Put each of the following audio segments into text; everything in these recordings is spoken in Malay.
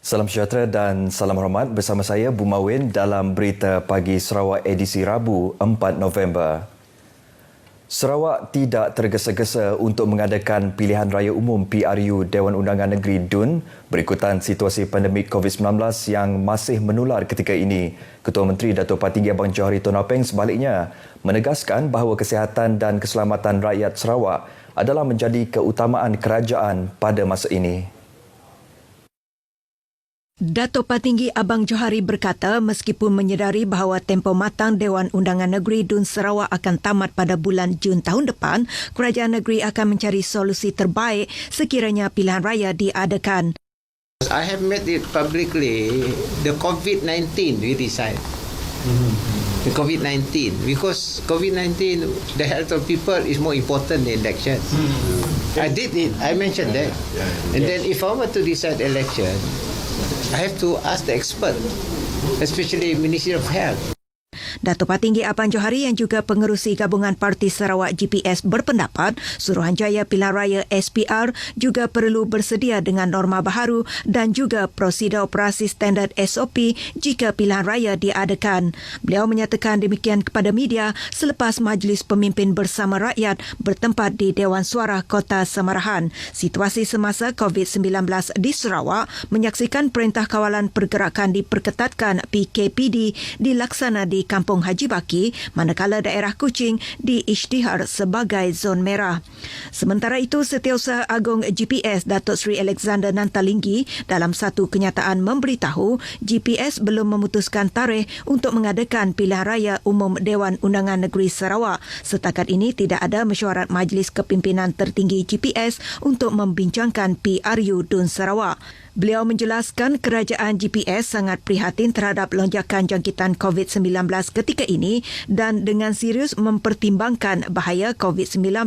Salam sejahtera dan salam hormat bersama saya Bumawin dalam Berita Pagi Sarawak edisi Rabu 4 November. Sarawak tidak tergesa-gesa untuk mengadakan pilihan raya umum PRU Dewan Undangan Negeri DUN berikutan situasi pandemik COVID-19 yang masih menular ketika ini. Ketua Menteri Datuk Patinggi Abang Johari Tun Apeng sebaliknya menegaskan bahawa kesihatan dan keselamatan rakyat Sarawak adalah menjadi keutamaan kerajaan pada masa ini. Datuk Patinggi Abang Johari berkata meskipun menyedari bahawa tempoh matang Dewan Undangan Negeri DUN Sarawak akan tamat pada bulan Jun tahun depan, kerajaan negeri akan mencari solusi terbaik sekiranya pilihan raya diadakan. I have made it publicly, the COVID-19 we decide. The COVID-19, because COVID-19, the health of people is more important than election. I did it, I mentioned that. And then if I were to decide election, I have to ask the expert, especially Ministry of Health. Datuk Patinggi Abang Johari yang juga pengerusi Gabungan Parti Sarawak GPS berpendapat Suruhanjaya Pilihan Raya SPR juga perlu bersedia dengan norma baharu dan juga prosedur operasi standard SOP jika pilihan raya diadakan. Beliau menyatakan demikian kepada media selepas Majlis Pemimpin Bersama Rakyat bertempat di Dewan Suara Kota Samarahan. Situasi semasa COVID-19 di Sarawak menyaksikan Perintah Kawalan Pergerakan diperketatkan PKPD dilaksana di Kampung Haji Baki, manakala daerah Kuching diisytihar sebagai zon merah. Sementara itu, Setiausaha Agong GPS Datuk Seri Alexander Nantalinggi dalam satu kenyataan memberitahu GPS belum memutuskan tarikh untuk mengadakan pilihan raya umum Dewan Undangan Negeri Sarawak. Setakat ini tidak ada mesyuarat Majlis Kepimpinan Tertinggi GPS untuk membincangkan PRU DUN Sarawak. Beliau menjelaskan kerajaan GPS sangat prihatin terhadap lonjakan jangkitan COVID-19 ketika ini dan dengan serius mempertimbangkan bahaya COVID-19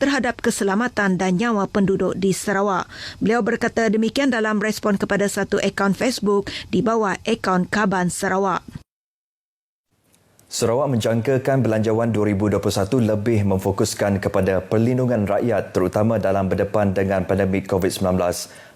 terhadap keselamatan dan nyawa penduduk di Sarawak. Beliau berkata demikian dalam respon kepada satu akaun Facebook di bawah akaun Kaban Sarawak. Sarawak menjangkakan Belanjawan 2021 lebih memfokuskan kepada perlindungan rakyat terutama dalam berdepan dengan pandemik COVID-19.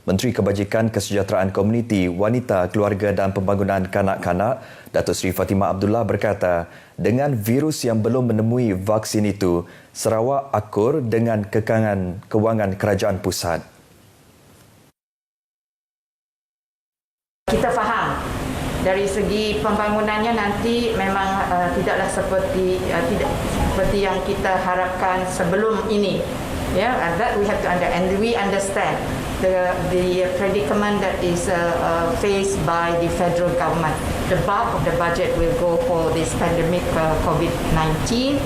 Menteri Kebajikan Kesejahteraan Komuniti, Wanita, Keluarga dan Pembangunan Kanak-Kanak, Datuk Seri Fatimah Abdullah berkata, dengan virus yang belum menemui vaksin itu, Sarawak akur dengan kekangan kewangan kerajaan pusat. Kita faham dari segi pembangunannya nanti memang tidaklah seperti yang kita harapkan sebelum ini. That we have to and we understand the predicament that is faced by the federal government. The bulk of the budget will go for this pandemic COVID-19.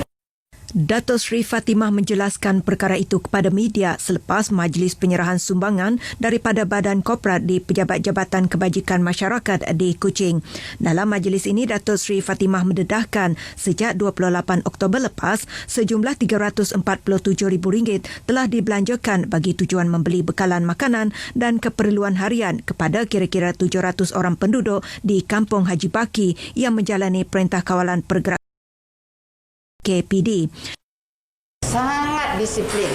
Datuk Seri Fatimah menjelaskan perkara itu kepada media selepas majlis penyerahan sumbangan daripada Badan Korporat di Pejabat Jabatan Kebajikan Masyarakat di Kuching. Dalam majlis ini, Datuk Seri Fatimah mendedahkan sejak 28 Oktober lepas, sejumlah RM347,000 telah dibelanjakan bagi tujuan membeli bekalan makanan dan keperluan harian kepada kira-kira 700 orang penduduk di Kampung Haji Baki yang menjalani Perintah Kawalan Pergerakan KPD. Sangat disiplin.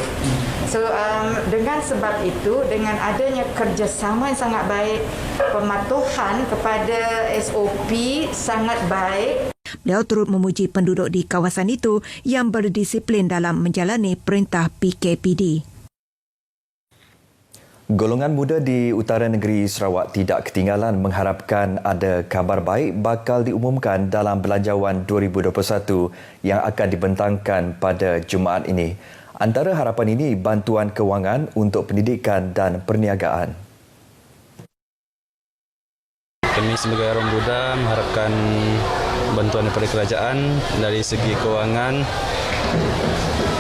So dengan sebab itu, dengan adanya kerjasama yang sangat baik, pematuhan kepada SOP sangat baik. Beliau turut memuji penduduk di kawasan itu yang berdisiplin dalam menjalani perintah PKPD. Golongan muda di utara negeri Sarawak tidak ketinggalan mengharapkan ada kabar baik bakal diumumkan dalam Belanjawan 2021 yang akan dibentangkan pada Jumaat ini. Antara harapan ini bantuan kewangan untuk pendidikan dan perniagaan. Kami sebagai orang muda mengharapkan bantuan daripada kerajaan dari segi kewangan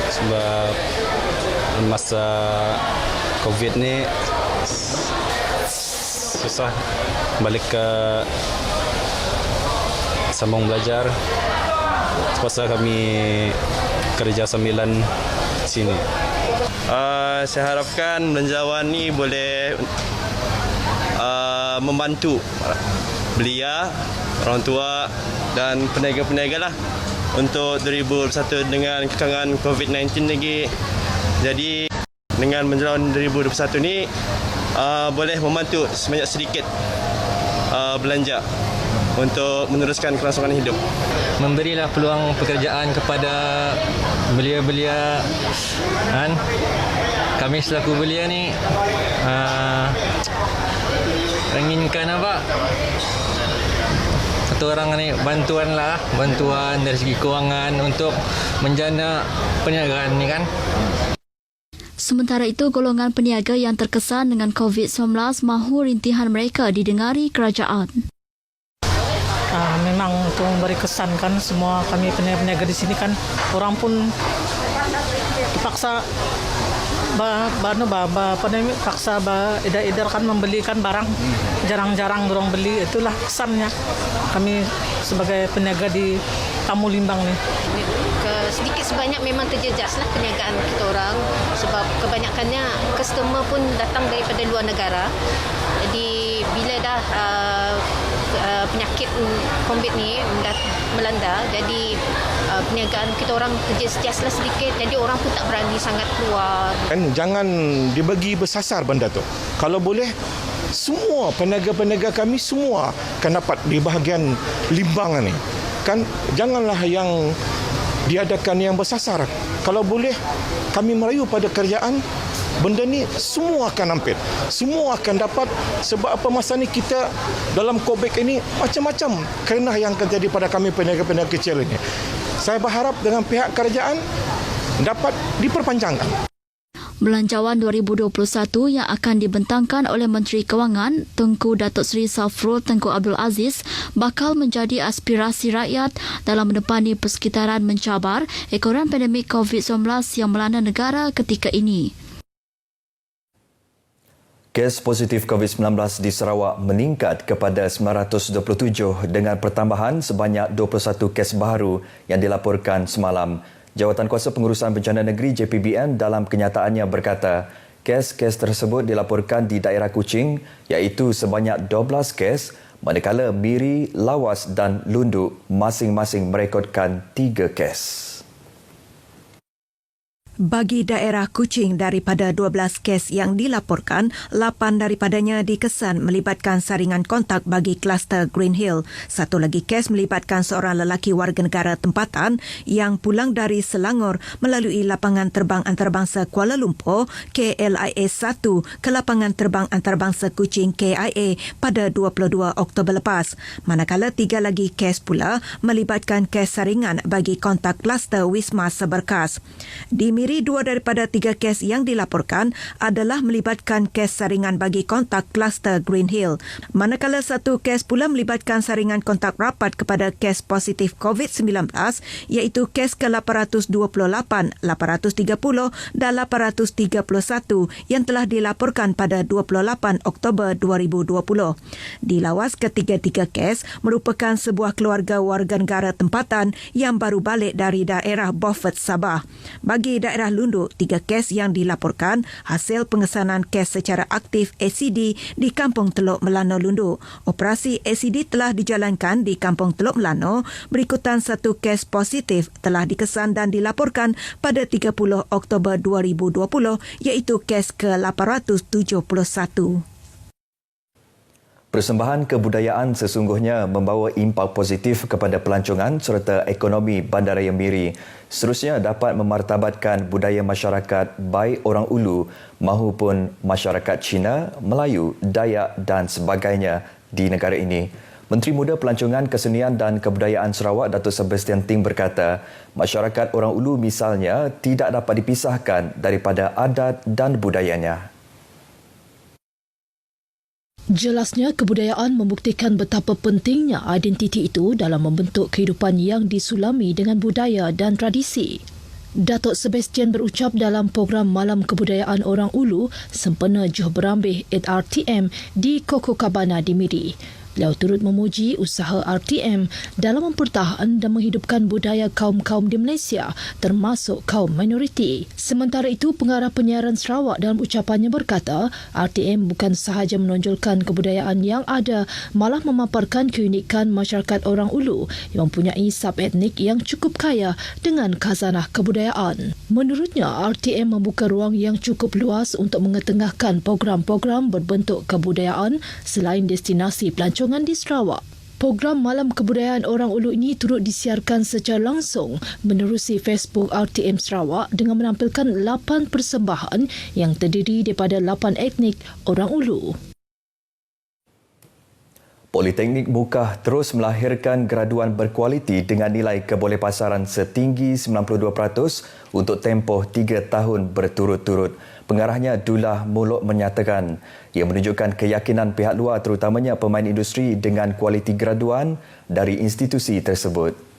sebab masa COVID ni susah balik ke sambung belajar. Terpaksa kami kerja sambilan sini. Saya harapkan belanjawan ni boleh membantu belia, orang tua dan peniaga-peniaga lah untuk 2021 dengan kekangan COVID-19 lagi. Jadi dengan menjelang 2021 ni boleh membantu sebanyak sedikit belanja untuk meneruskan kelangsungan hidup. Memberilah peluang pekerjaan kepada belia-belia kan. Kami selaku belia ni inginkan apa? Satu orang ni bantuan dari segi kewangan untuk menjana perniagaan ni kan. Sementara itu, golongan peniaga yang terkesan dengan COVID-19 mahu rintihan mereka didengari kerajaan. Memang untuk memberi kesan kan, semua kami peniaga di sini kan, orang pun dipaksa paksa edar kan membelikan barang, jarang-jarang dorong beli, itulah kesannya kami sebagai peniaga di Tamu Limbang ni. Sedikit sebanyak memang terjejaslah perniagaan kita orang, sebab kebanyakannya customer pun datang daripada luar negara. Jadi bila dah penyakit COVID ni melanda, jadi perniagaan kita orang terjejas-jejaslah sedikit, jadi orang pun tak berani sangat keluar. Jangan dibagi bersasar benda tu. Kalau boleh, semua peniaga-peniaga kami semua akan dapat di bahagian Limbang ni. Kan janganlah yang diadakan yang bersasar. Kalau boleh, kami merayu pada kerajaan, benda ni semua akan nampil. Semua akan dapat, sebab apa masa ni kita dalam COVID ini macam-macam kerana yang akan terjadi pada kami peniaga-peniaga kecil ini. Saya berharap dengan pihak kerajaan dapat diperpanjangkan. Belanjawan 2021 yang akan dibentangkan oleh Menteri Kewangan Tengku Datuk Seri Safrul Tengku Abdul Aziz bakal menjadi aspirasi rakyat dalam menepani persekitaran mencabar ekoran pandemik COVID-19 yang melanda negara ketika ini. Kes positif COVID-19 di Sarawak meningkat kepada 927 dengan pertambahan sebanyak 21 kes baru yang dilaporkan semalam. Jawatan Kuasa Pengurusan Bencana Negeri JPBN dalam kenyataannya berkata, kes-kes tersebut dilaporkan di daerah Kuching iaitu sebanyak 12 kes, manakala Miri, Lawas dan Lundu masing-masing merekodkan 3 kes. Bagi daerah Kuching, daripada 12 kes yang dilaporkan, 8 daripadanya dikesan melibatkan saringan kontak bagi kluster Green Hill. Satu lagi kes melibatkan seorang lelaki warga negara tempatan yang pulang dari Selangor melalui lapangan terbang antarabangsa Kuala Lumpur KLIA 1 ke lapangan terbang antarabangsa Kuching KIA pada 22 Oktober lepas. Manakala 3 lagi kes pula melibatkan kes saringan bagi kontak kluster Wisma Seberkas. Di Miri, 2 daripada 3 kes yang dilaporkan adalah melibatkan kes saringan bagi kontak kluster Green Hill. Manakala 1 kes pula melibatkan saringan kontak rapat kepada kes positif COVID-19 iaitu kes ke-828, 830 dan 831 yang telah dilaporkan pada 28 Oktober 2020. Di Lawas, ketiga-tiga kes merupakan sebuah keluarga warga negara tempatan yang baru balik dari daerah Beaufort, Sabah. Bagi daerah Lundu, 3 kes yang dilaporkan hasil pengesanan kes secara aktif ACD di Kampung Teluk Melano, Lundu. Operasi ACD telah dijalankan di Kampung Teluk Melano berikutan 1 kes positif telah dikesan dan dilaporkan pada 30 Oktober 2020 iaitu kes ke-871. Persembahan kebudayaan sesungguhnya membawa impak positif kepada pelancongan serta ekonomi Bandaraya Miri. Seterusnya dapat memartabatkan budaya masyarakat baik orang Ulu maupun masyarakat Cina, Melayu, Dayak dan sebagainya di negara ini. Menteri Muda Pelancongan, Kesenian dan Kebudayaan Sarawak Datuk Sebastian Ting berkata, masyarakat orang Ulu misalnya tidak dapat dipisahkan daripada adat dan budayanya. Jelasnya, kebudayaan membuktikan betapa pentingnya identiti itu dalam membentuk kehidupan yang disulami dengan budaya dan tradisi. Datuk Sebastian berucap dalam program Malam Kebudayaan Orang Ulu sempena Johor Berambih RTM di Kokokabana di Miri. Beliau turut memuji usaha RTM dalam mempertahankan dan menghidupkan budaya kaum-kaum di Malaysia, termasuk kaum minoriti. Sementara itu, Pengarah Penyiaran Sarawak dalam ucapannya berkata, RTM bukan sahaja menonjolkan kebudayaan yang ada, malah memaparkan keunikan masyarakat orang Ulu yang mempunyai sub-etnik yang cukup kaya dengan khazanah kebudayaan. Menurutnya, RTM membuka ruang yang cukup luas untuk mengetengahkan program-program berbentuk kebudayaan selain destinasi pelancongan pelancongan di Sarawak. Program Malam Kebudayaan Orang Ulu ini turut disiarkan secara langsung menerusi Facebook RTM Sarawak dengan menampilkan 8 persembahan yang terdiri daripada 8 etnik Orang Ulu. Politeknik Mukah terus melahirkan graduan berkualiti dengan nilai kebolehpasaran setinggi 92% untuk tempoh 3 tahun berturut-turut. Pengarahnya Dullah Muluk menyatakan ia menunjukkan keyakinan pihak luar terutamanya pemain industri dengan kualiti graduan dari institusi tersebut.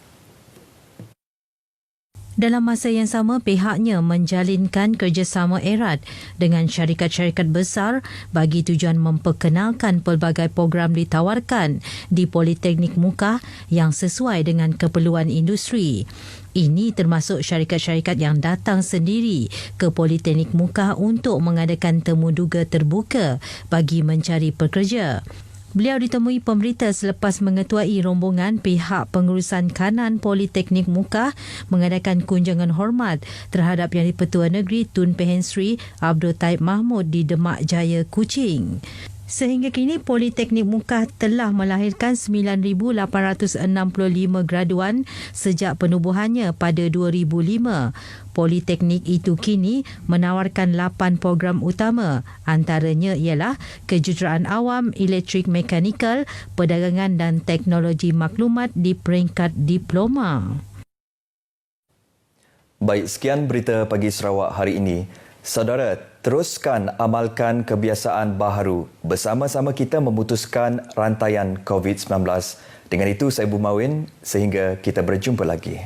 Dalam masa yang sama, pihaknya menjalinkan kerjasama erat dengan syarikat-syarikat besar bagi tujuan memperkenalkan pelbagai program ditawarkan di Politeknik Mukah yang sesuai dengan keperluan industri. Ini termasuk syarikat-syarikat yang datang sendiri ke Politeknik Mukah untuk mengadakan temuduga terbuka bagi mencari pekerja. Beliau ditemui pemberita selepas mengetuai rombongan pihak pengurusan kanan Politeknik Mukah mengadakan kunjungan hormat terhadap Yang di-Pertua Negeri Tun Pehen Sri Abdul Taib Mahmud di Demak Jaya, Kuching. Sehingga kini Politeknik Mukah telah melahirkan 9,865 graduan sejak penubuhannya pada 2005. Politeknik itu kini menawarkan 8 program utama. Antaranya ialah kejuruteraan awam, elektrik mekanikal, perdagangan dan teknologi maklumat di peringkat diploma. Baik, sekian berita pagi Sarawak hari ini. Saudara, teruskan amalkan kebiasaan baharu. Bersama-sama kita memutuskan rantaian COVID-19. Dengan itu, saya Bumawin, sehingga kita berjumpa lagi.